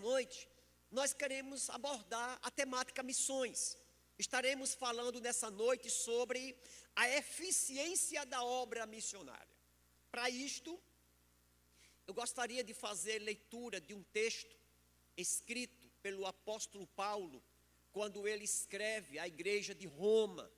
noite, nós queremos abordar a temática missões. Estaremos falando nessa noite sobre a eficiência da obra missionária. Para isto, eu gostaria de fazer leitura de um texto escrito pelo apóstolo Paulo, quando ele escreve à igreja de Roma,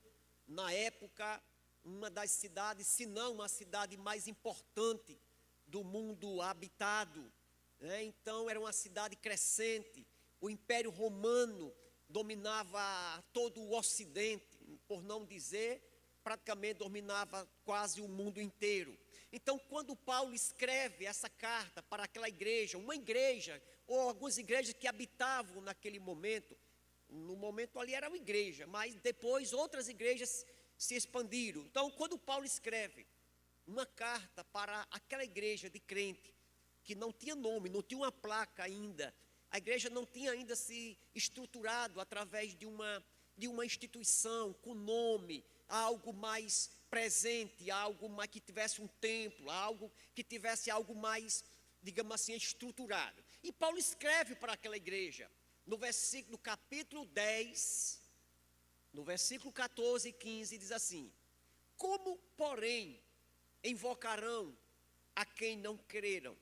na época, uma das cidades, se não a cidade mais importante do mundo habitado, né? Então era uma cidade crescente, o Império Romano dominava todo o Ocidente, por não dizer, praticamente dominava quase o mundo inteiro. Então, quando Paulo escreve essa carta para aquela igreja, uma igreja, ou algumas igrejas que habitavam naquele momento, no momento ali era uma igreja, mas depois outras igrejas se expandiram. Então, quando Paulo escreve uma carta para aquela igreja de crente, que não tinha nome, não tinha uma placa ainda, a igreja não tinha ainda se estruturado através de uma instituição com nome, algo mais presente, algo mais que tivesse um templo, algo que tivesse algo mais, digamos assim, estruturado. E Paulo escreve para aquela igreja, no capítulo 10, no versículo 14 e 15, diz assim: como, porém, invocarão a quem não creram?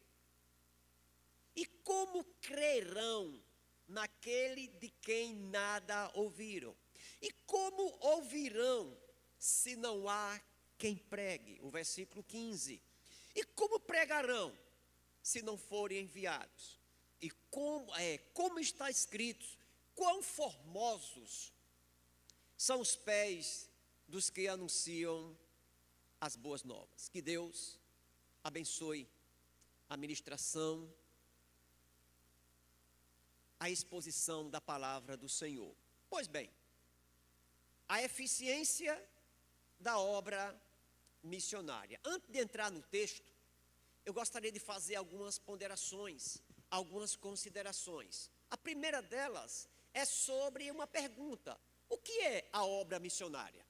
E como crerão naquele de quem nada ouviram? E como ouvirão se não há quem pregue? O versículo 15. E como pregarão se não forem enviados? E como está escrito, quão formosos são os pés dos que anunciam as boas novas. Que Deus abençoe a ministração, a exposição da palavra do Senhor. Pois bem, a eficiência da obra missionária. Antes de entrar no texto, eu gostaria de fazer algumas ponderações, algumas considerações. A primeira delas é sobre uma pergunta: o que é a obra missionária?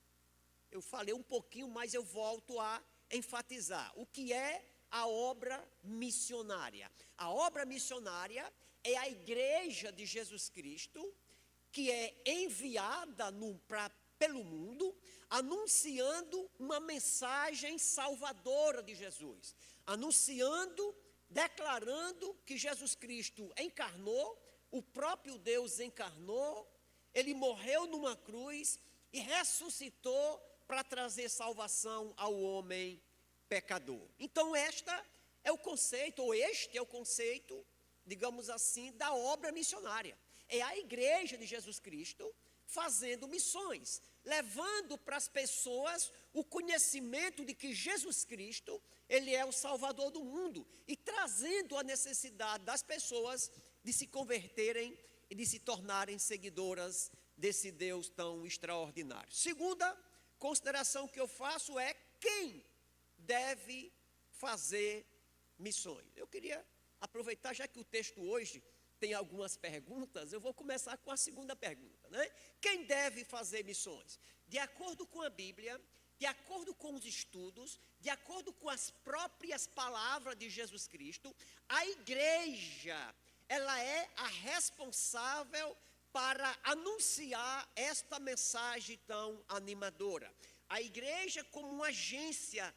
Eu falei um pouquinho, mas eu volto a enfatizar. O que é a obra missionária? A obra missionária é a igreja de Jesus Cristo que é enviada pelo mundo, anunciando uma mensagem salvadora de Jesus, anunciando, declarando que Jesus Cristo encarnou, o próprio Deus encarnou, ele morreu numa cruz e ressuscitou para trazer salvação ao homem pecador. Então este é o conceito, digamos assim, da obra missionária. É a igreja de Jesus Cristo fazendo missões, levando para as pessoas o conhecimento de que Jesus Cristo, ele é o Salvador do mundo, e trazendo a necessidade das pessoas de se converterem e de se tornarem seguidoras desse Deus tão extraordinário. Segunda consideração que eu faço é quem deve fazer missões. Eu queria aproveitar, já que o texto hoje tem algumas perguntas, eu vou começar com a segunda pergunta, né? Quem deve fazer missões? De acordo com a Bíblia, de acordo com os estudos, de acordo com as próprias palavras de Jesus Cristo, a igreja, ela é a responsável para anunciar esta mensagem tão animadora. A igreja, como uma agência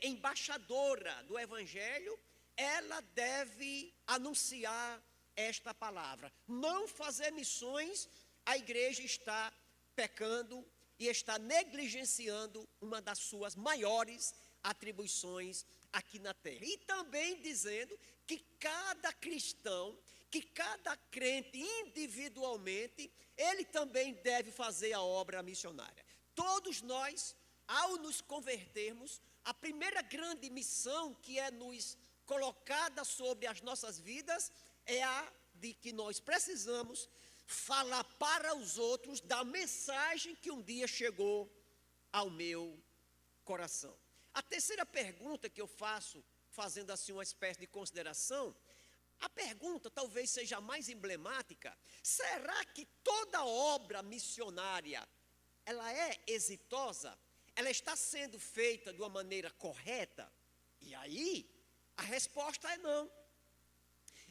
embaixadora do Evangelho, ela deve anunciar esta palavra. Não fazer missões, a igreja está pecando e está negligenciando uma das suas maiores atribuições aqui na terra. E também dizendo que cada cristão, que cada crente individualmente, ele também deve fazer a obra missionária. Todos nós, ao nos convertermos, a primeira grande missão que é nos colocada sobre as nossas vidas é a de que nós precisamos falar para os outros da mensagem que um dia chegou ao meu coração. A terceira pergunta que eu faço, fazendo assim uma espécie de consideração, a pergunta talvez seja a mais emblemática: será que toda obra missionária, ela é exitosa? Ela está sendo feita de uma maneira correta? E aí, a resposta é não.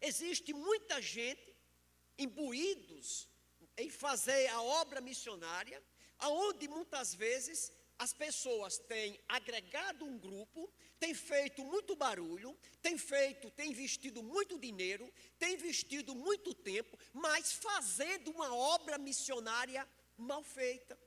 existe muita gente imbuídos em fazer a obra missionária, aonde muitas vezes as pessoas têm agregado um grupo, têm feito muito barulho, têm investido muito dinheiro, têm investido muito tempo, mas fazendo uma obra missionária mal feita.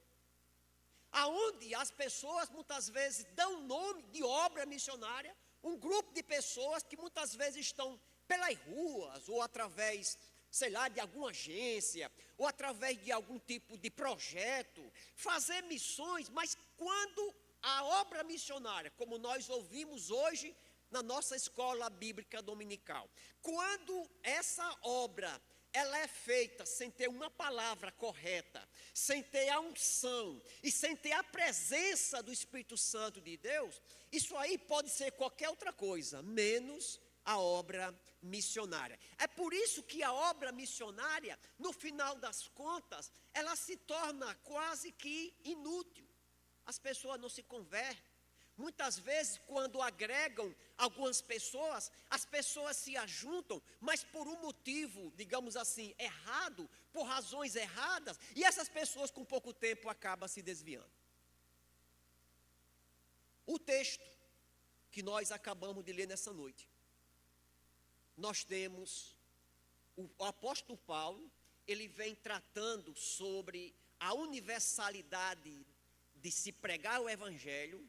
Aonde as pessoas muitas vezes dão nome de obra missionária, um grupo de pessoas que muitas vezes estão pelas ruas ou através, sei lá, de alguma agência, ou através de algum tipo de projeto, fazer missões, mas quando a obra missionária, como nós ouvimos hoje na nossa escola bíblica dominical, quando essa obra ela é feita sem ter uma palavra correta, sem ter a unção e sem ter a presença do Espírito Santo de Deus, isso aí pode ser qualquer outra coisa, menos a obra missionária. É por isso que a obra missionária, no final das contas, ela se torna quase que inútil. As pessoas não se convertem. Muitas vezes, quando agregam algumas pessoas, as pessoas se ajuntam, mas por um motivo, digamos assim, errado, por razões erradas, e essas pessoas com pouco tempo acabam se desviando. O texto que nós acabamos de ler nessa noite, nós temos o apóstolo Paulo, ele vem tratando sobre a universalidade de se pregar o evangelho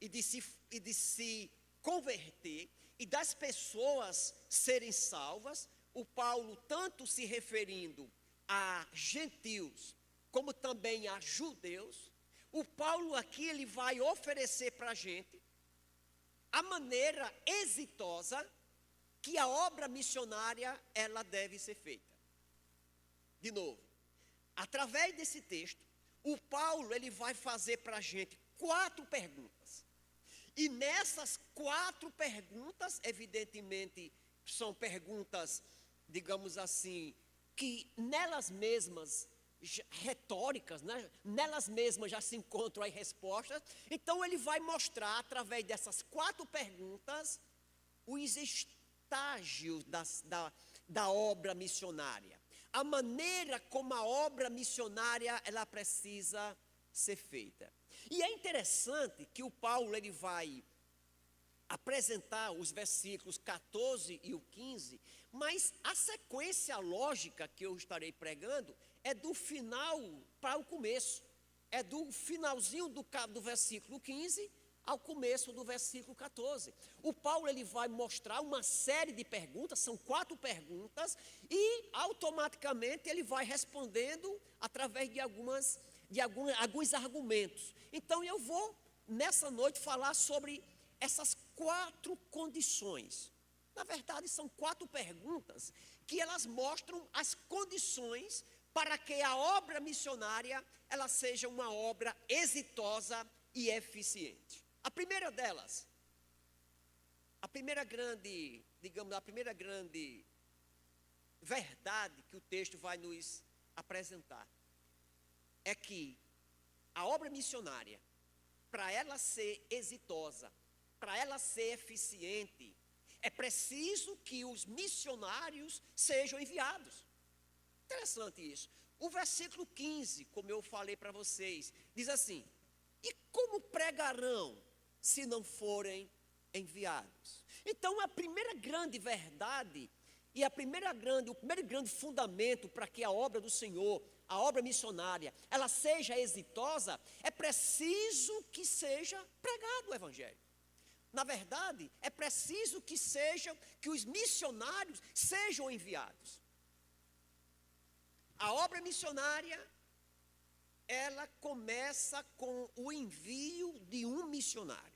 e de se converter e das pessoas serem salvas. O Paulo tanto se referindo a gentios como também a judeus. O Paulo aqui ele vai oferecer para a gente a maneira exitosa que a obra missionária ela deve ser feita. De novo, através desse texto, o Paulo ele vai fazer para a gente 4 perguntas. E nessas 4 perguntas, evidentemente, são perguntas, digamos assim, que nelas mesmas, retóricas, né? Nelas mesmas já se encontram as respostas. Então ele vai mostrar, através dessas 4 perguntas, os estágios da obra missionária. A maneira como a obra missionária ela precisa ser feita. E é interessante que o Paulo ele vai apresentar os versículos 14 e o 15, mas a sequência lógica que eu estarei pregando é do final para o começo. É do finalzinho do versículo 15 ao começo do versículo 14. O Paulo ele vai mostrar uma série de perguntas, são 4 perguntas, e automaticamente ele vai respondendo através de alguns argumentos. Então eu vou, nessa noite, falar sobre essas 4 condições. Na verdade, são 4 perguntas que elas mostram as condições para que a obra missionária ela seja uma obra exitosa e eficiente. A primeira delas, a primeira grande verdade que o texto vai nos apresentar é que a obra missionária, para ela ser exitosa, para ela ser eficiente, é preciso que os missionários sejam enviados. Interessante isso. O versículo 15, como eu falei para vocês, diz assim: e como pregarão se não forem enviados? Então, a primeira grande verdade e o primeiro grande fundamento para que a obra do Senhor, a obra missionária, ela seja exitosa, é preciso que seja pregado o evangelho. Na verdade, é preciso que os missionários sejam enviados. A obra missionária, ela começa com o envio de um missionário.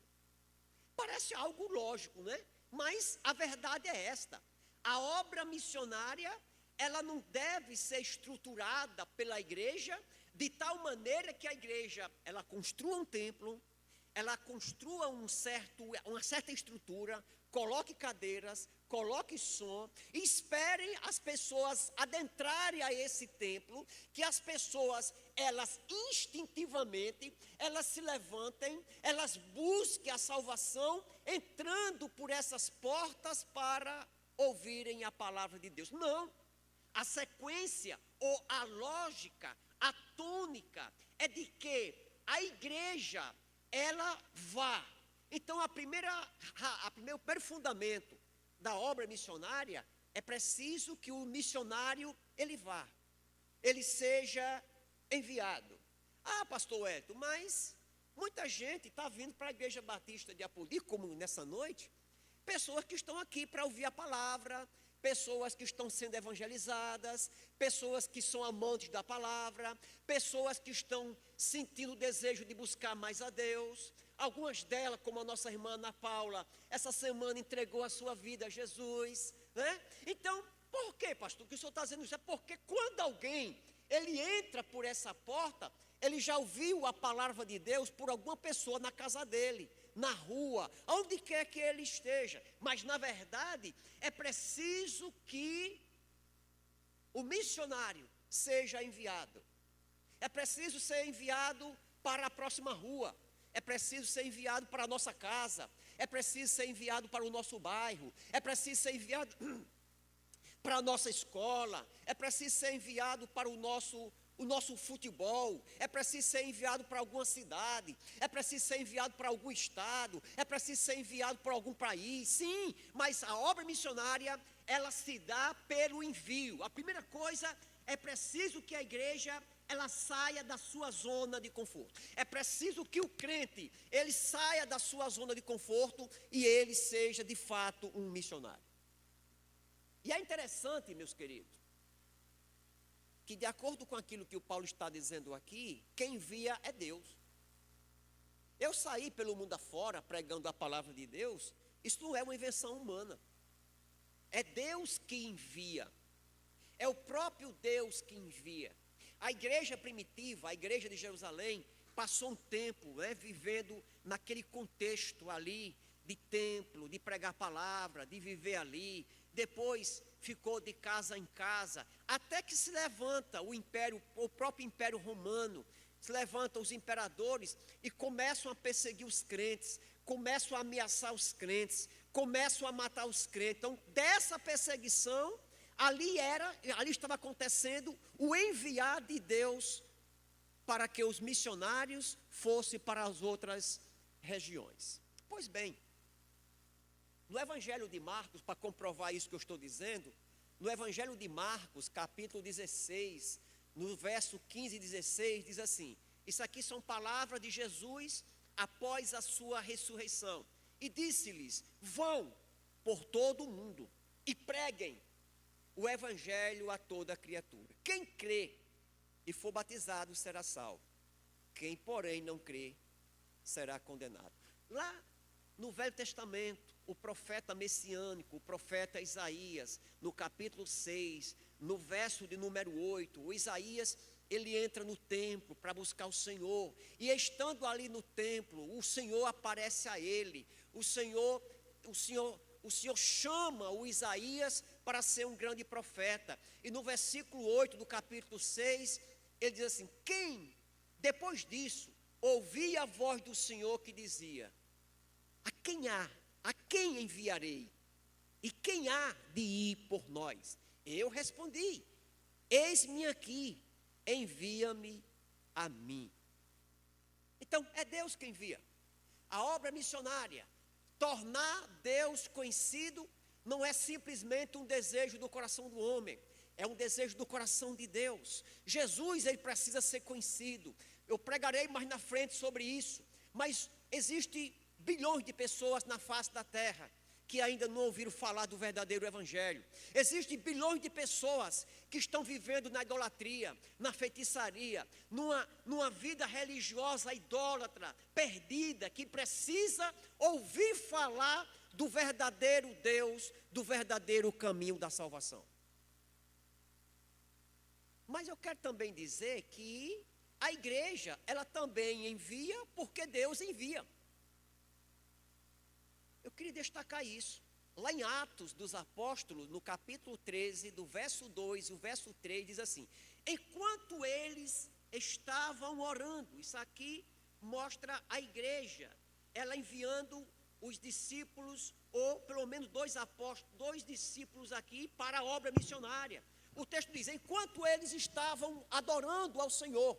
Parece algo lógico, né? Mas a verdade é esta: a obra missionária, ela não deve ser estruturada pela igreja de tal maneira que a igreja, ela construa um templo, ela construa uma certa estrutura, coloque cadeiras, coloque som, e esperem as pessoas adentrarem a esse templo, que as pessoas, elas instintivamente, elas se levantem, elas busquem a salvação, entrando por essas portas para ouvirem a palavra de Deus. Não. A sequência ou a lógica, a tônica é de que a igreja, ela vá. Então, o primeiro fundamento da obra missionária é preciso que o missionário, ele vá, ele seja enviado. Ah, pastor Wellington, mas muita gente está vindo para a Igreja Batista de Apodi, como nessa noite, pessoas que estão aqui para ouvir a palavra, pessoas que estão sendo evangelizadas, pessoas que são amantes da palavra, pessoas que estão sentindo o desejo de buscar mais a Deus. Algumas delas, como a nossa irmã Ana Paula, essa semana entregou a sua vida a Jesus, né? Então, por que, pastor, que o senhor está dizendo isso? É porque quando alguém, ele entra por essa porta, ele já ouviu a palavra de Deus por alguma pessoa na casa dele, na rua, onde quer que ele esteja. Mas, na verdade, é preciso que o missionário seja enviado. É preciso ser enviado para a próxima rua. É preciso ser enviado para a nossa casa. É preciso ser enviado para o nosso bairro. É preciso ser enviado para a nossa escola. É preciso ser enviado para o nosso futebol. É preciso ser enviado para alguma cidade. É preciso ser enviado para algum estado. É preciso ser enviado para algum país. Sim, mas a obra missionária, ela se dá pelo envio. A primeira coisa, é preciso que a igreja, ela saia da sua zona de conforto. É preciso que o crente, ele saia da sua zona de conforto e ele seja de fato um missionário. E é interessante, meus queridos, que de acordo com aquilo que o Paulo está dizendo aqui, quem envia é Deus. Eu saí pelo mundo afora pregando a palavra de Deus, isso não é uma invenção humana. É Deus que envia. É o próprio Deus que envia. A igreja primitiva, a igreja de Jerusalém, passou um tempo, vivendo naquele contexto ali de templo, de pregar a palavra, de viver ali. Depois ficou de casa em casa, até que se levanta o próprio império romano, se levantam os imperadores e começam a perseguir os crentes, começam a ameaçar os crentes, começam a matar os crentes. Então, dessa perseguição, ali estava acontecendo o enviar de Deus para que os missionários fossem para as outras regiões. Pois bem, no Evangelho de Marcos, para comprovar isso que eu estou dizendo, no Evangelho de Marcos, capítulo 16, no verso 15 e 16, diz assim: isso aqui são palavras de Jesus após a sua ressurreição. E disse-lhes: vão por todo o mundo e preguem o evangelho a toda criatura. Quem crê e for batizado será salvo. Quem, porém, não crê será condenado. Lá no Velho Testamento, o profeta messiânico, o profeta Isaías, no capítulo 6, no verso de número 8, o Isaías, ele entra no templo para buscar o Senhor, e estando ali no templo, o Senhor aparece a ele, o Senhor chama o Isaías para ser um grande profeta, e no versículo 8 do capítulo 6, ele diz assim: quem, depois disso, ouvia a voz do Senhor que dizia: a quem enviarei? E quem há de ir por nós? Eu respondi: eis-me aqui, envia-me a mim. Então, é Deus quem envia. A obra missionária, tornar Deus conhecido, não é simplesmente um desejo do coração do homem, é um desejo do coração de Deus. Jesus, ele precisa ser conhecido. Eu pregarei mais na frente sobre isso, mas existe bilhões de pessoas na face da terra que ainda não ouviram falar do verdadeiro evangelho. Existem bilhões de pessoas que estão vivendo na idolatria, na feitiçaria, numa vida religiosa idólatra, perdida, que precisa ouvir falar do verdadeiro Deus, do verdadeiro caminho da salvação. Mas eu quero também dizer que a igreja, ela também envia porque Deus envia. Eu queria destacar isso. Lá em Atos dos Apóstolos, no capítulo 13, do verso 2 e o verso 3, diz assim: enquanto eles estavam orando, isso aqui mostra a igreja, ela enviando os discípulos, ou pelo menos dois apóstolos, dois discípulos aqui para a obra missionária. O texto diz: enquanto eles estavam adorando ao Senhor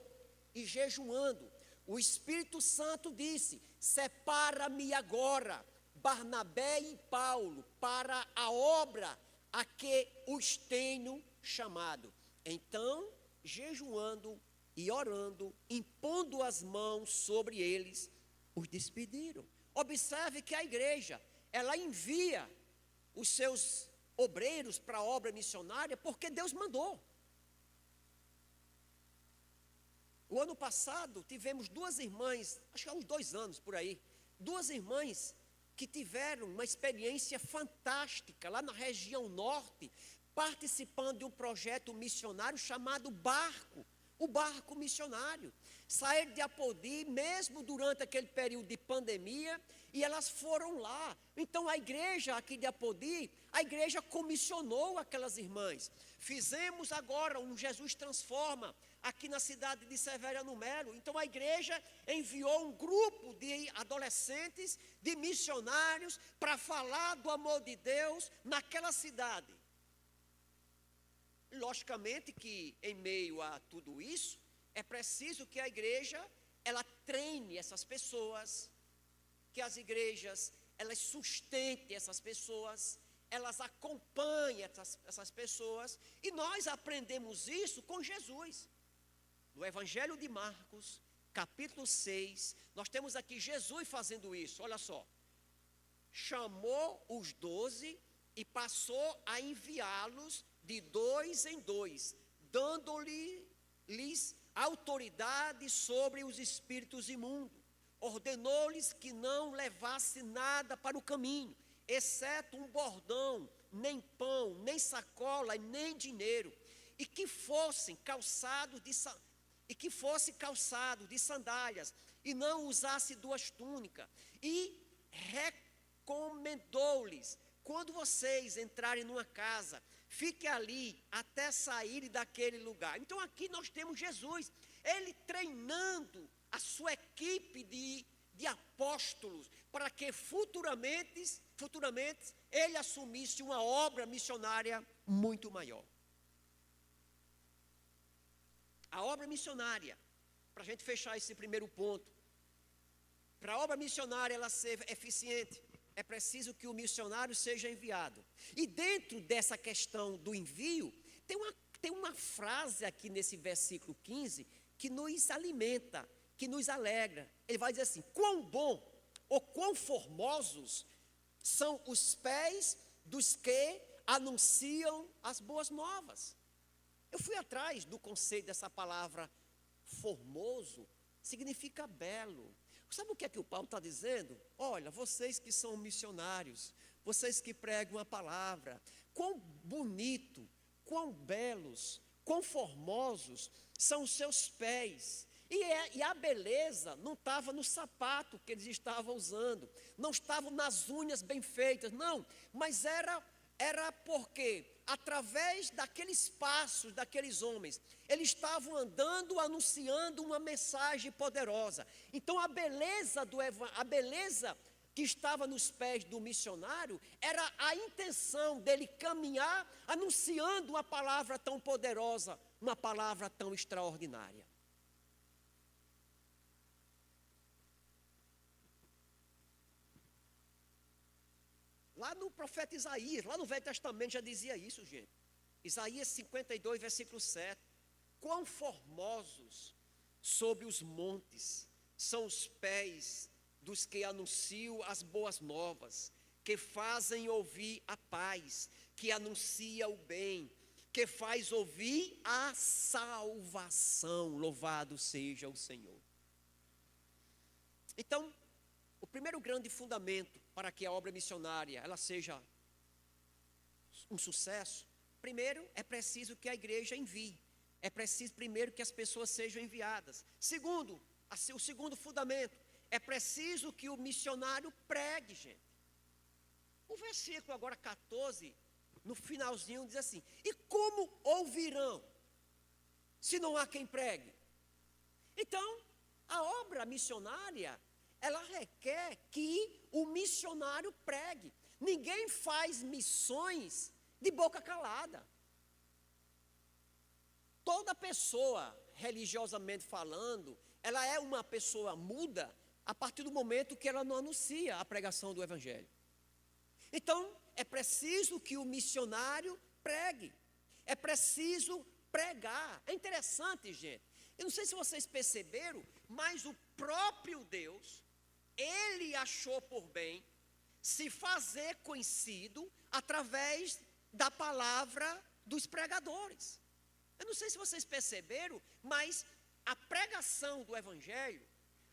e jejuando, o Espírito Santo disse: separa-me agora, Barnabé e Paulo, para a obra a que os tenho chamado. Então, jejuando e orando, impondo as mãos sobre eles, os despediram. Observe que a igreja, ela envia os seus obreiros para a obra missionária porque Deus mandou. O ano passado tivemos duas irmãs, acho que há uns 2 anos por aí, duas irmãs que tiveram uma experiência fantástica lá na região norte, participando de um projeto missionário chamado Barco, o Barco Missionário. Saíram de Apodi, mesmo durante aquele período de pandemia, e elas foram lá. Então a igreja aqui de Apodi, a igreja comissionou aquelas irmãs. Fizemos agora um Jesus Transforma, aqui na cidade de Severo no Melo. Então a igreja enviou um grupo de adolescentes, de missionários, para falar do amor de Deus naquela cidade. Logicamente que em meio a tudo isso, é preciso que a igreja, ela treine essas pessoas, que as igrejas, elas sustentem essas pessoas, elas acompanhem essas pessoas, e nós aprendemos isso com Jesus. No Evangelho de Marcos, capítulo 6, nós temos aqui Jesus fazendo isso, olha só. Chamou os 12 e passou a enviá-los de 2 em 2, dando-lhes autoridade sobre os espíritos imundos. Ordenou-lhes que não levasse nada para o caminho, exceto um bordão, nem pão, nem sacola, nem dinheiro, e que fossem calçados de sandálias, e não usasse 2 túnicas. E recomendou-lhes: quando vocês entrarem numa casa, fique ali até sair daquele lugar. Então aqui nós temos Jesus, ele treinando a sua equipe de apóstolos, para que futuramente ele assumisse uma obra missionária muito maior. A obra missionária, para a gente fechar esse primeiro ponto, para a obra missionária ela ser eficiente, é preciso que o missionário seja enviado. E dentro dessa questão do envio, tem uma frase aqui nesse versículo 15 que nos alimenta, que nos alegra. Ele vai dizer assim: quão bom ou quão formosos são os pés dos que anunciam as boas novas. Eu fui atrás do conceito dessa palavra formoso, significa belo. Sabe o que o Paulo está dizendo? Olha, vocês que são missionários, vocês que pregam a palavra, quão bonito, quão belos, quão formosos são os seus pés. E a beleza não estava no sapato que eles estavam usando, não estava nas unhas bem feitas, não, mas era porque, através daqueles passos daqueles homens, eles estavam andando, anunciando uma mensagem poderosa. Então a beleza que estava nos pés do missionário era a intenção dele caminhar anunciando uma palavra tão poderosa, uma palavra tão extraordinária. Lá no profeta Isaías, lá no Velho Testamento já dizia isso, gente. Isaías 52, versículo 7. Quão formosos sobre os montes são os pés dos que anunciam as boas novas, que fazem ouvir a paz, que anuncia o bem, que faz ouvir a salvação. Louvado seja o Senhor. Então, o primeiro grande fundamento para que a obra missionária ela seja um sucesso, primeiro é preciso que a igreja envie. É preciso primeiro que as pessoas sejam enviadas. Segundo, o segundo fundamento, é preciso que o missionário pregue, gente. O versículo agora 14, no finalzinho diz assim: e como ouvirão, se não há quem pregue? Então, a obra missionária, ela requer que o missionário missionário pregue. Ninguém faz missões de boca calada. Toda pessoa, religiosamente falando, ela é uma pessoa muda a partir do momento que ela não anuncia a pregação do Evangelho. Então, é preciso que o missionário pregue. É preciso pregar. É interessante, gente. Eu não sei se vocês perceberam, mas o próprio Deus, Ele achou por bem se fazer conhecido através da palavra dos pregadores. Eu não sei se vocês perceberam, mas a pregação do Evangelho,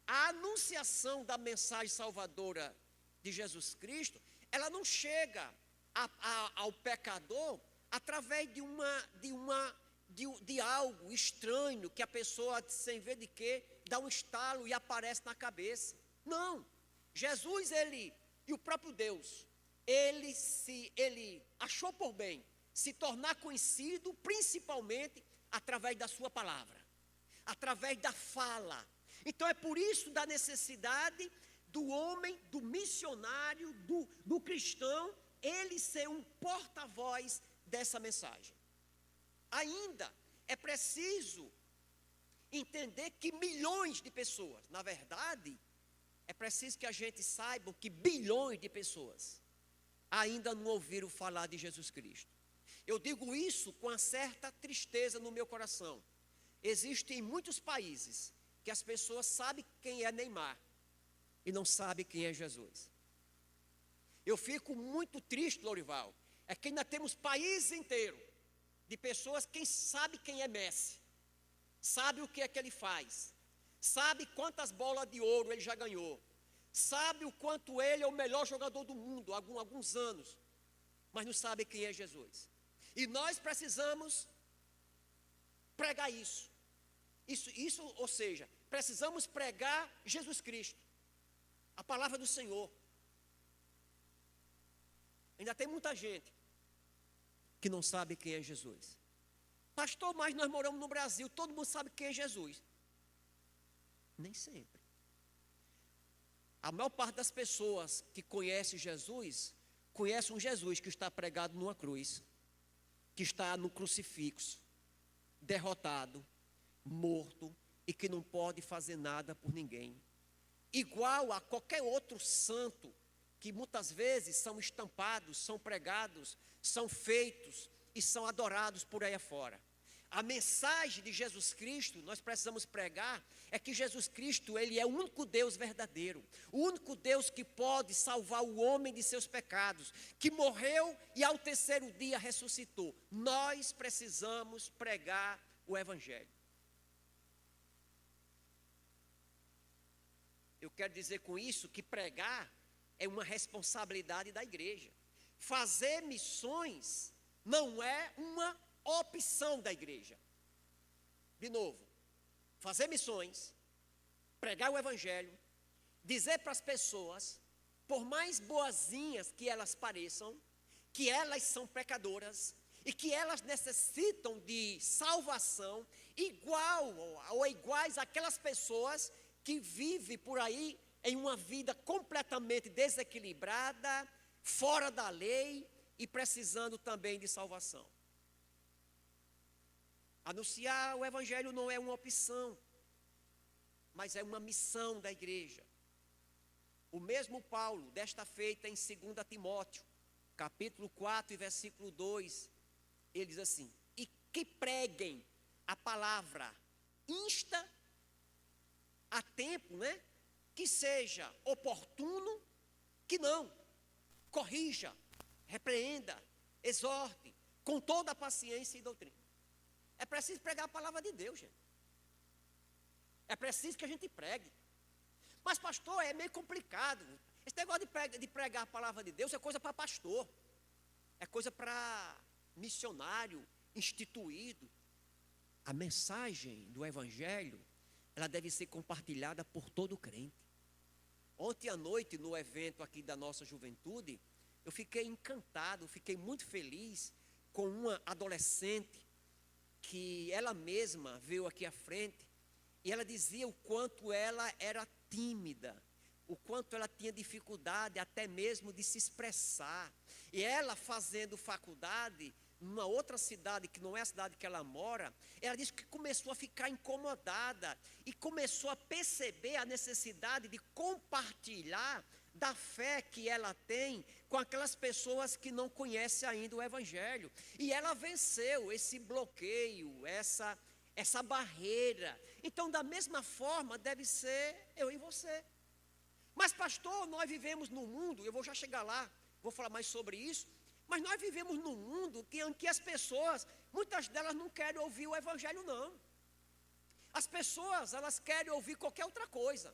a anunciação da mensagem salvadora de Jesus Cristo, ela não chega ao pecador através de algo estranho que a pessoa, sem ver de quê, dá um estalo e aparece na cabeça. Não. Jesus, e o próprio Deus, ele achou por bem se tornar conhecido principalmente através da sua palavra, através da fala. Então é por isso da necessidade do homem, do missionário, do cristão, ele ser um porta-voz dessa mensagem. Ainda é preciso entender que milhões de pessoas, na verdade, é preciso que a gente saiba que bilhões de pessoas ainda não ouviram falar de Jesus Cristo. Eu digo isso com uma certa tristeza no meu coração. Existem muitos países que as pessoas sabem quem é Neymar e não sabem quem é Jesus. Eu fico muito triste, Lorival, é que ainda temos países inteiros de pessoas que sabem quem é Messi, sabe o que é que ele faz, sabe quantas bolas de ouro ele já ganhou, sabe o quanto ele é o melhor jogador do mundo há alguns anos, mas não sabe quem é Jesus. E nós precisamos pregar isso, ou seja, precisamos pregar Jesus Cristo, a palavra do Senhor. Ainda tem muita gente que não sabe quem é Jesus. Pastor, mas nós moramos no Brasil, todo mundo sabe quem é Jesus. Nem sempre. A maior parte das pessoas que conhecem Jesus, conhece um Jesus que está pregado numa cruz, que está no crucifixo, derrotado, morto e que não pode fazer nada por ninguém. Igual a qualquer outro santo que muitas vezes são estampados, são pregados, são feitos e são adorados por aí afora. A mensagem de Jesus Cristo, nós precisamos pregar, é que Jesus Cristo, Ele é o único Deus verdadeiro, o único Deus que pode salvar o homem de seus pecados, que morreu e ao terceiro dia ressuscitou. Nós precisamos pregar o Evangelho. Eu quero dizer com isso que pregar é uma responsabilidade da igreja. Fazer missões não é uma opção da igreja. De novo, fazer missões, pregar o Evangelho, dizer para as pessoas, por mais boazinhas que elas pareçam, que elas são pecadoras e que elas necessitam de salvação igual ou iguais àquelas pessoas que vivem por aí em uma vida completamente desequilibrada, fora da lei e precisando também de salvação. Anunciar o Evangelho não é uma opção, mas é uma missão da igreja. O mesmo Paulo, desta feita em 2 Timóteo, capítulo 4 e versículo 2, ele diz assim: e que preguem a palavra, insta a tempo, que seja oportuno, que não, corrija, repreenda, exorte, com toda a paciência e doutrina. É preciso pregar a palavra de Deus, gente. É preciso que a gente pregue. Mas, pastor, é meio complicado. Esse negócio de pregar a palavra de Deus é coisa para pastor. É coisa para missionário instituído. A mensagem do Evangelho, ela deve ser compartilhada por todo crente. Ontem à noite, no evento aqui da nossa juventude, eu fiquei encantado, fiquei muito feliz com uma adolescente que ela mesma veio aqui à frente e ela dizia o quanto ela era tímida, o quanto ela tinha dificuldade até mesmo de se expressar. E ela fazendo faculdade numa outra cidade, que não é a cidade que ela mora, ela disse que começou a ficar incomodada e começou a perceber a necessidade de compartilhar da fé que ela tem com aquelas pessoas que não conhecem ainda o Evangelho. E ela venceu esse bloqueio, essa barreira. Então, da mesma forma, deve ser eu e você. Mas, pastor, nós vivemos num mundo, eu vou já chegar lá, vou falar mais sobre isso, mas nós vivemos num mundo em que as pessoas, muitas delas não querem ouvir o Evangelho, não. As pessoas, elas querem ouvir qualquer outra coisa.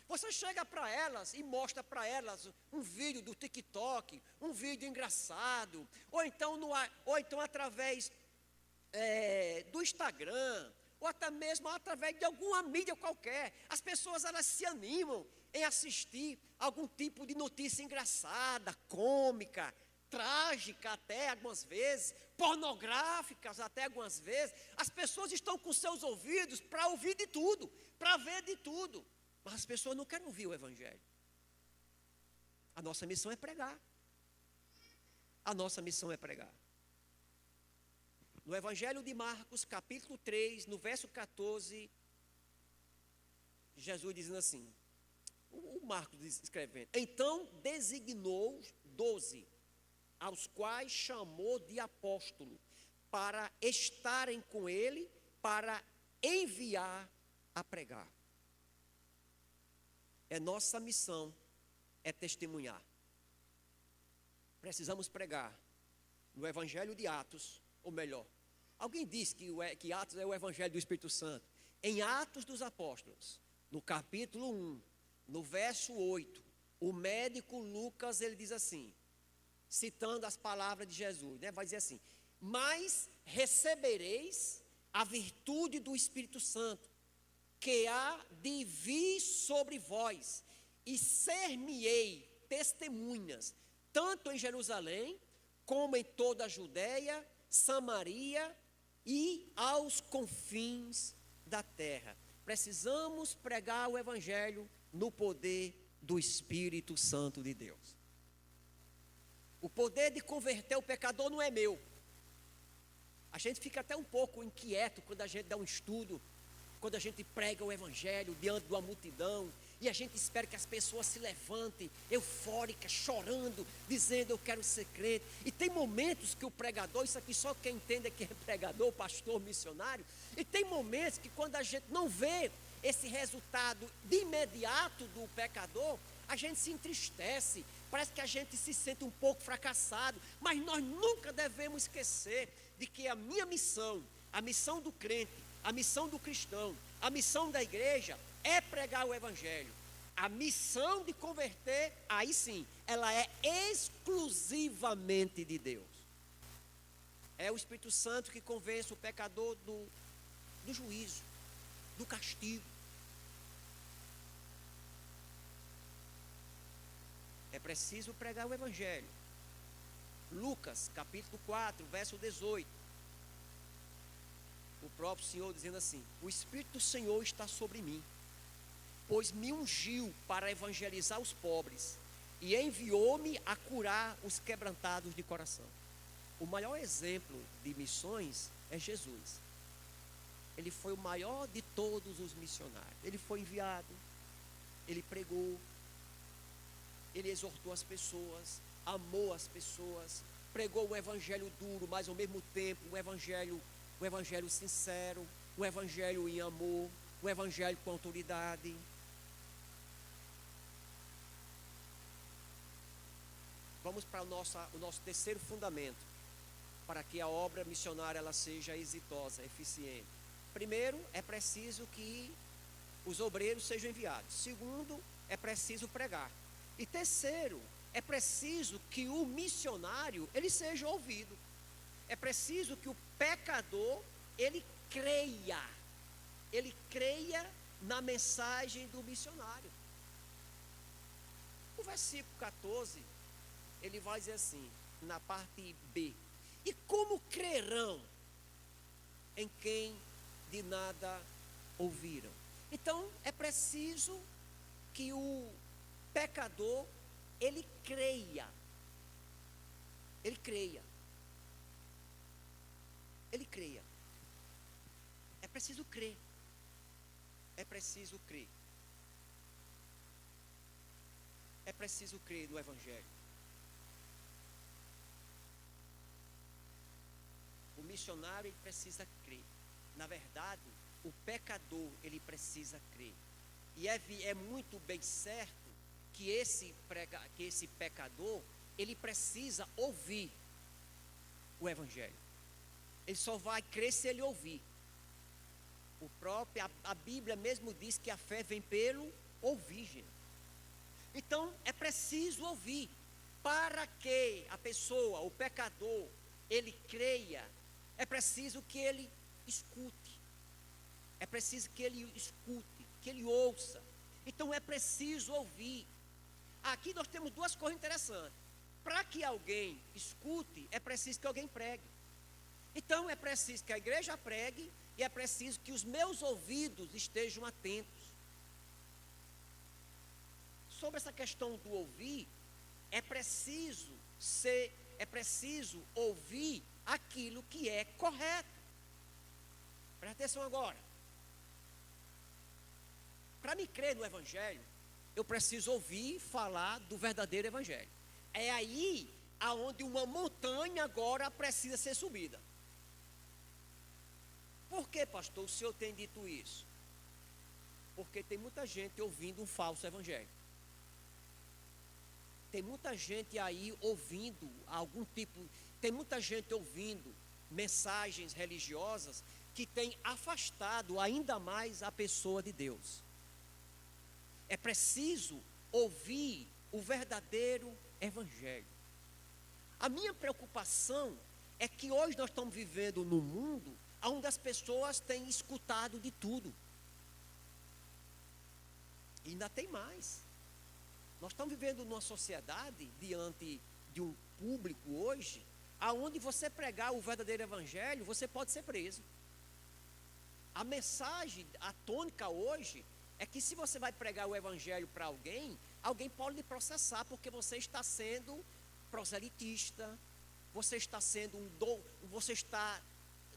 Você chega para elas e mostra para elas um vídeo do TikTok, um vídeo engraçado, ou então através do Instagram, ou até mesmo através de alguma mídia qualquer. As pessoas, elas se animam em assistir algum tipo de notícia engraçada, cômica, trágica até algumas vezes, pornográficas até algumas vezes. As pessoas estão com seus ouvidos para ouvir de tudo, para ver de tudo, mas as pessoas não querem ouvir o Evangelho. A nossa missão é pregar. A nossa missão é pregar. No Evangelho de Marcos, capítulo 3, no verso 14, Jesus dizendo assim, o Marcos escrevendo, então designou 12, aos quais chamou de apóstolo, para estarem com ele, para enviar a pregar. Nossa missão é testemunhar. Precisamos pregar no Evangelho de Atos, ou melhor, alguém diz que Atos é o Evangelho do Espírito Santo. Em Atos dos Apóstolos, no capítulo 1, no verso 8, o médico Lucas, ele diz assim, citando as palavras de Jesus, vai dizer assim, mas recebereis a virtude do Espírito Santo, que há de vir sobre vós, e ser-me-ei testemunhas, tanto em Jerusalém, como em toda a Judéia, Samaria e aos confins da terra. Precisamos pregar o Evangelho no poder do Espírito Santo de Deus. O poder de converter o pecador não é meu. A gente fica até um pouco inquieto quando a gente dá um estudo, quando a gente prega o Evangelho diante de uma multidão, e a gente espera que as pessoas se levantem, eufóricas, chorando, dizendo eu quero ser crente. E tem momentos que o pregador, isso aqui só quem entende é que é pregador, pastor, missionário, e tem momentos que quando a gente não vê esse resultado de imediato do pecador, a gente se entristece, parece que a gente se sente um pouco fracassado, mas nós nunca devemos esquecer de que a minha missão, a missão do crente, a missão do cristão, a missão da igreja é pregar o Evangelho. A missão de converter, aí sim, ela é exclusivamente de Deus. É o Espírito Santo que convence o pecador do juízo, do castigo. É preciso pregar o Evangelho. Lucas, capítulo 4, verso 18. O próprio Senhor dizendo assim, o Espírito do Senhor está sobre mim, pois me ungiu para evangelizar os pobres, e enviou-me a curar os quebrantados de coração. O maior exemplo de missões é Jesus. Ele foi o maior de todos os missionários. Ele foi enviado, ele pregou, ele exortou as pessoas, amou as pessoas, pregou um evangelho duro, mas ao mesmo tempo um evangelho sincero, um evangelho em amor, um evangelho com autoridade. Vamos para o nosso terceiro fundamento, para que a obra missionária ela seja exitosa, eficiente. Primeiro, é preciso que os obreiros sejam enviados. Segundo, é preciso pregar. E terceiro, é preciso que o missionário ele seja ouvido. É preciso que o pecador ele creia na mensagem do missionário. O versículo 14, ele vai dizer assim, na parte B, e como crerão em quem de nada ouviram? Então, é preciso que o pecador, ele creia. Ele creia. Ele creia. É preciso crer. É preciso crer. É preciso crer no Evangelho. O missionário, ele precisa crer. Na verdade, o pecador, ele precisa crer. E é muito bem certo que esse pecador, ele precisa ouvir o Evangelho. Ele só vai crer se ele ouvir. A Bíblia mesmo diz que a fé vem pelo ouvir, gente. Então, é preciso ouvir. Para que a pessoa, o pecador, ele creia, é preciso que ele escute. É preciso que ele escute, que ele ouça. Então, é preciso ouvir. Aqui nós temos duas coisas interessantes. Para que alguém escute, é preciso que alguém pregue. Então, é preciso que a igreja pregue e é preciso que os meus ouvidos estejam atentos. Sobre essa questão do ouvir, é preciso ouvir aquilo que é correto. Presta atenção agora. Para me crer no Evangelho, eu preciso ouvir falar do verdadeiro Evangelho. É aí aonde uma montanha agora precisa ser subida. Por que, pastor, o senhor tem dito isso? Porque tem muita gente ouvindo um falso evangelho. Tem muita gente aí ouvindo algum tipo, tem muita gente ouvindo mensagens religiosas que tem afastado ainda mais a pessoa de Deus. É preciso ouvir o verdadeiro evangelho. A minha preocupação é que hoje nós estamos vivendo num mundo onde as pessoas têm escutado de tudo. E ainda tem mais. Nós estamos vivendo numa sociedade, diante de um público hoje, aonde você pregar o verdadeiro evangelho, você pode ser preso. A mensagem, a tônica hoje, é que se você vai pregar o evangelho para alguém, alguém pode lhe processar, porque você está sendo proselitista, você está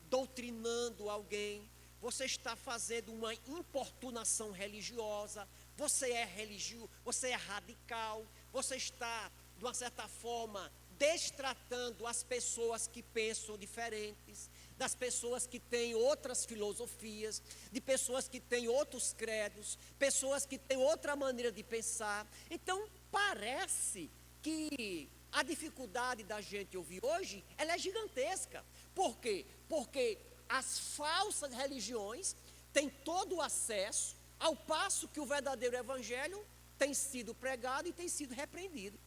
doutrinando alguém, você está fazendo uma importunação religiosa, você é radical, você está, de uma certa forma, destratando as pessoas que pensam diferentes, das pessoas que têm outras filosofias, de pessoas que têm outros credos, pessoas que têm outra maneira de pensar. Então, parece que a dificuldade da gente ouvir hoje, ela é gigantesca. Por quê? Porque as falsas religiões têm todo o acesso, ao passo que o verdadeiro evangelho tem sido pregado e tem sido repreendido.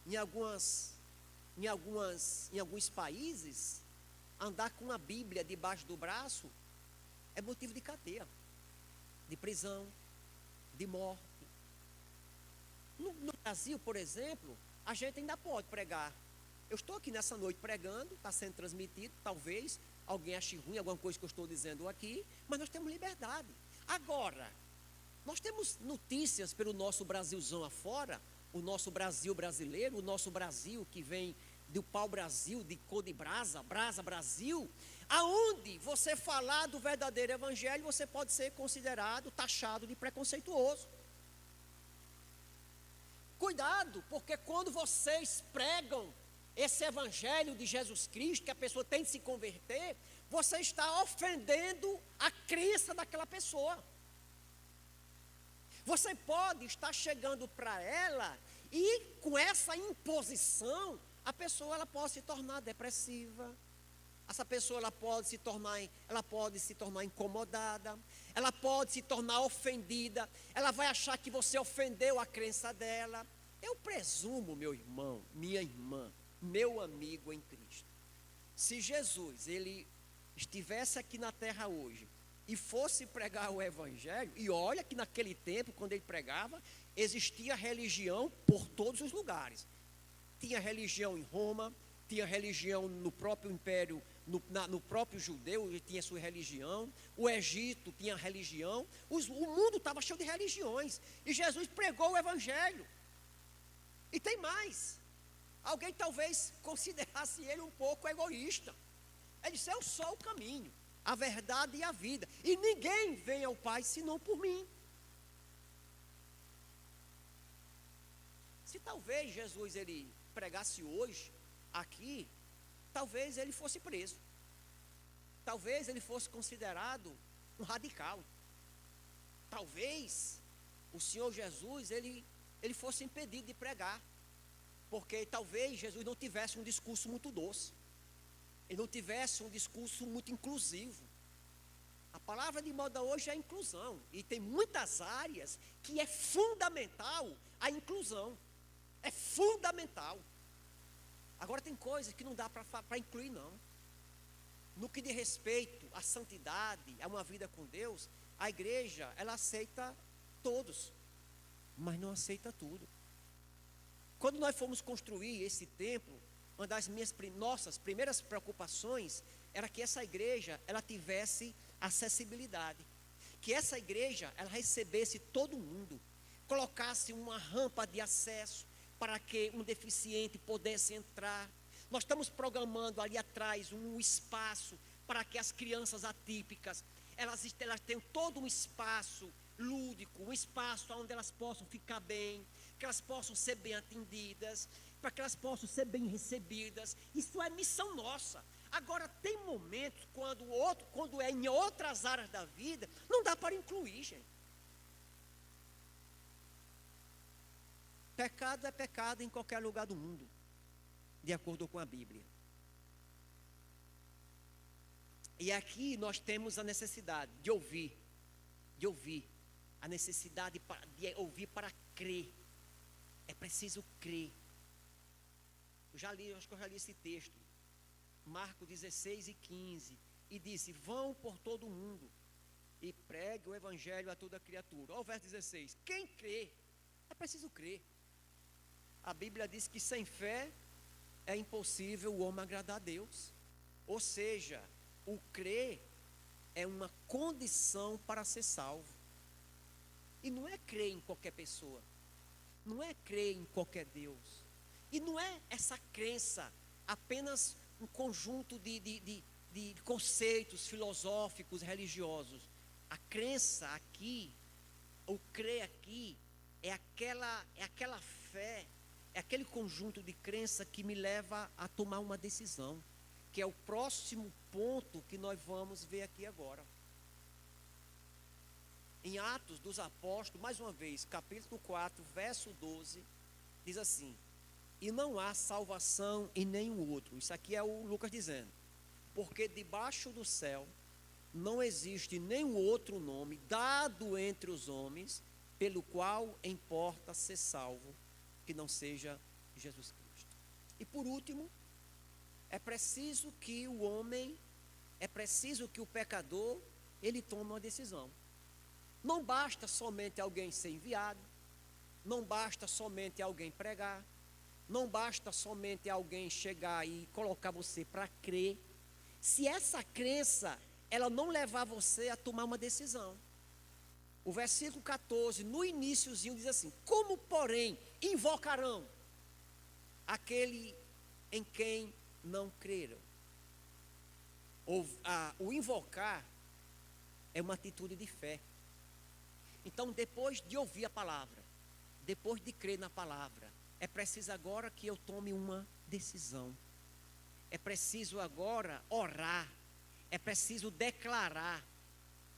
Em alguns países, andar com a Bíblia debaixo do braço é motivo de cadeia, de prisão, de morte. No Brasil, por exemplo, a gente ainda pode pregar. Eu estou aqui nessa noite pregando, está sendo transmitido, talvez alguém ache ruim alguma coisa que eu estou dizendo aqui, mas nós temos liberdade. Agora, nós temos notícias pelo nosso Brasilzão afora, o nosso Brasil brasileiro, o nosso Brasil que vem do pau-brasil, de cor de brasa, brasa Brasil, aonde você falar do verdadeiro evangelho, você pode ser considerado, taxado de preconceituoso. Cuidado, porque quando vocês pregam esse evangelho de Jesus Cristo, que a pessoa tem de se converter, você está ofendendo a crença daquela pessoa. Você pode estar chegando para ela e com essa imposição, a pessoa ela pode se tornar depressiva. Essa pessoa ela pode se tornar incomodada, ela pode se tornar ofendida, ela vai achar que você ofendeu a crença dela. Eu presumo, meu irmão, minha irmã, meu amigo em Cristo, se Jesus ele estivesse aqui na terra hoje e fosse pregar o evangelho, e olha que naquele tempo, quando ele pregava, existia religião por todos os lugares. Tinha religião em Roma, tinha religião no próprio Império no próprio judeu, ele tinha sua religião, o Egito tinha religião, o mundo estava cheio de religiões, e Jesus pregou o evangelho. E tem mais, alguém talvez considerasse ele um pouco egoísta. Ele disse: eu sou o caminho, a verdade e a vida, e ninguém vem ao Pai senão por mim. Se talvez Jesus ele pregasse hoje aqui, talvez ele fosse preso, talvez ele fosse considerado um radical, talvez o Senhor Jesus ele fosse impedido de pregar, porque talvez Jesus não tivesse um discurso muito doce, ele não tivesse um discurso muito inclusivo. A palavra de moda hoje é inclusão, e tem muitas áreas que é fundamental a inclusão, é fundamental. Agora tem coisas que não dá para incluir, não. No que diz respeito à santidade, a uma vida com Deus, a igreja, ela aceita todos, mas não aceita tudo. Quando nós fomos construir esse templo, uma das nossas primeiras preocupações era que essa igreja, ela tivesse acessibilidade, que essa igreja, ela recebesse todo mundo, colocasse uma rampa de acesso para que um deficiente pudesse entrar. Nós estamos programando ali atrás um espaço para que as crianças atípicas, elas tenham todo um espaço lúdico, um espaço onde elas possam ficar bem, que elas possam ser bem atendidas, para que elas possam ser bem recebidas. Isso é missão nossa. Agora, tem momentos quando é em outras áreas da vida, não dá para incluir, gente. Pecado é pecado em qualquer lugar do mundo, de acordo com a Bíblia. E aqui nós temos a necessidade de ouvir, a necessidade de ouvir para crer. É preciso crer. Acho que eu já li esse texto, Marcos 16 e 15, e disse: vão por todo o mundo e pregue o evangelho a toda criatura. Olha o verso 16, quem crê, é preciso crer. A Bíblia diz que sem fé é impossível o homem agradar a Deus. Ou seja, o crer é uma condição para ser salvo. E não é crer em qualquer pessoa, não é crer em qualquer Deus, e não é essa crença apenas um conjunto de conceitos filosóficos, religiosos. A crença aqui, o crer aqui, é aquela fé, é aquele conjunto de crença que me leva a tomar uma decisão, que é o próximo ponto que nós vamos ver aqui agora. Em Atos dos Apóstolos, mais uma vez, capítulo 4, verso 12, diz assim: e não há salvação em nenhum outro. Isso aqui é o Lucas dizendo: porque debaixo do céu não existe nenhum outro nome dado entre os homens pelo qual importa ser salvo, que não seja Jesus Cristo. E por último, é preciso que o pecador, ele tome uma decisão. Não basta somente alguém ser enviado, não basta somente alguém pregar, não basta somente alguém chegar e colocar você para crer, se essa crença, ela não levar você a tomar uma decisão. O versículo 14, no iniciozinho, diz assim: como, porém, invocarão aquele em quem não creram? O invocar é uma atitude de fé. Então, depois de ouvir a palavra, depois de crer na palavra, é preciso agora que eu tome uma decisão. É preciso agora orar. É preciso declarar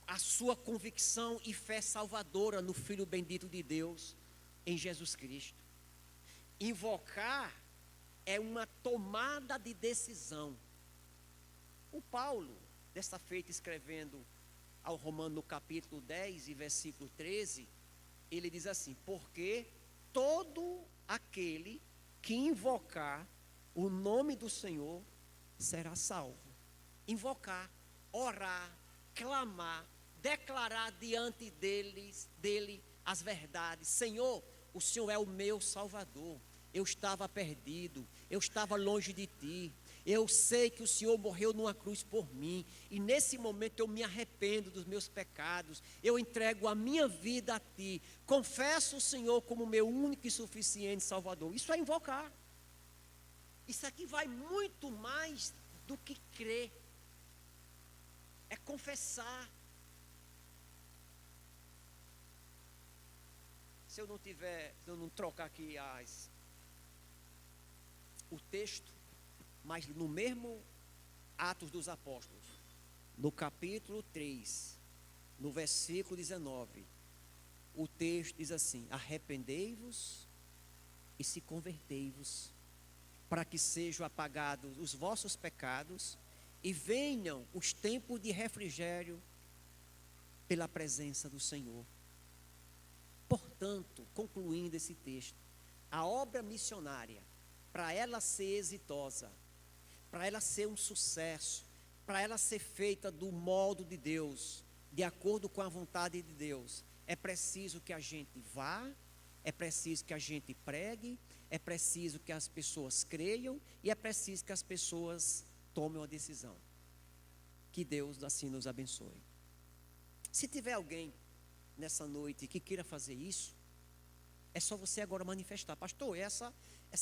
a sua convicção e fé salvadora no Filho bendito de Deus, em Jesus Cristo. Invocar é uma tomada de decisão. O Paulo, desta feita, escrevendo ao Romano no capítulo 10 e versículo 13, ele diz assim: porque todo aquele que invocar o nome do Senhor será salvo. Invocar, orar, clamar, declarar diante dele as verdades. Senhor, o Senhor é o meu Salvador. Eu estava perdido, eu estava longe de ti, Eu sei que o Senhor morreu numa cruz por mim. E nesse momento eu me arrependo dos meus pecados. Eu entrego a minha vida a Ti. Confesso o Senhor como meu único e suficiente Salvador. Isso é invocar. Isso aqui vai muito mais do que crer. É confessar. Se eu não trocar aqui o texto, mas no mesmo Atos dos Apóstolos, no capítulo 3, no versículo 19, o texto diz assim: arrependei-vos e se convertei-vos, para que sejam apagados os vossos pecados e venham os tempos de refrigério pela presença do Senhor. Portanto, concluindo esse texto, a obra missionária, para ela ser exitosa, para ela ser um sucesso, para ela ser feita do modo de Deus, de acordo com a vontade de Deus, é preciso que a gente vá, é preciso que a gente pregue, é preciso que as pessoas creiam e é preciso que as pessoas tomem uma decisão. Que Deus assim nos abençoe. Se tiver alguém nessa noite que queira fazer isso, é só você agora manifestar. Pastor, essa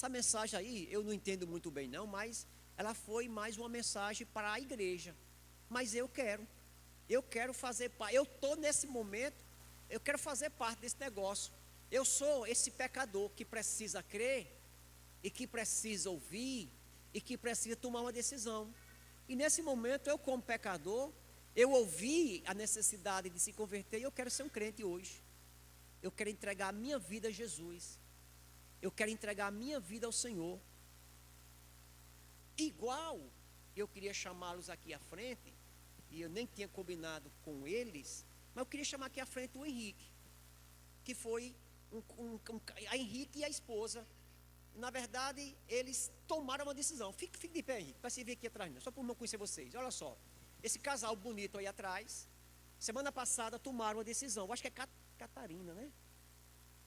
mensagem aí eu não entendo muito bem não, mas ela foi mais uma mensagem para a igreja. Mas eu quero fazer parte, eu estou nesse momento, eu quero fazer parte desse negócio. Eu sou esse pecador que precisa crer, e que precisa ouvir, e que precisa tomar uma decisão. E nesse momento eu, como pecador, eu ouvi a necessidade de se converter e eu quero ser um crente hoje. Eu quero entregar a minha vida a Jesus. Eu quero entregar a minha vida ao Senhor. Igual, eu queria chamá-los aqui à frente, e eu nem tinha combinado com eles, mas eu queria chamar aqui à frente o Henrique, que foi a Henrique e a esposa. Na verdade, eles tomaram uma decisão. Fique de pé, Henrique, para você vir aqui atrás, só para não conhecer vocês. Olha só, esse casal bonito aí atrás, semana passada tomaram uma decisão. Eu acho que é Catarina, né?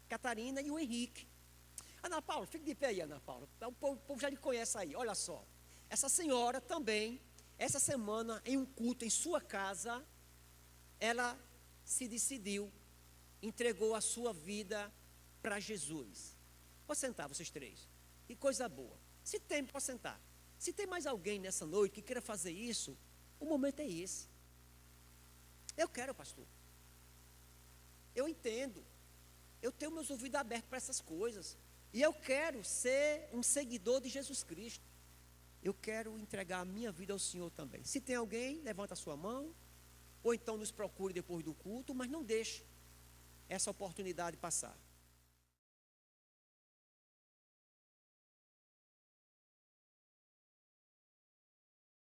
Catarina e o Henrique. Ana Paula, fique de pé aí, Ana Paula. O povo já lhe conhece aí, olha só. Essa senhora também, essa semana, em um culto em sua casa, ela se decidiu, entregou a sua vida para Jesus. Pode sentar, vocês três. Que coisa boa. Se tem, pode sentar. Se tem mais alguém nessa noite que queira fazer isso, o momento é esse. Eu quero, pastor. Eu entendo. Eu tenho meus ouvidos abertos para essas coisas. E eu quero ser um seguidor de Jesus Cristo. Eu quero entregar a minha vida ao Senhor também. Se tem alguém, levanta a sua mão. Ou então nos procure depois do culto, mas não deixe essa oportunidade passar.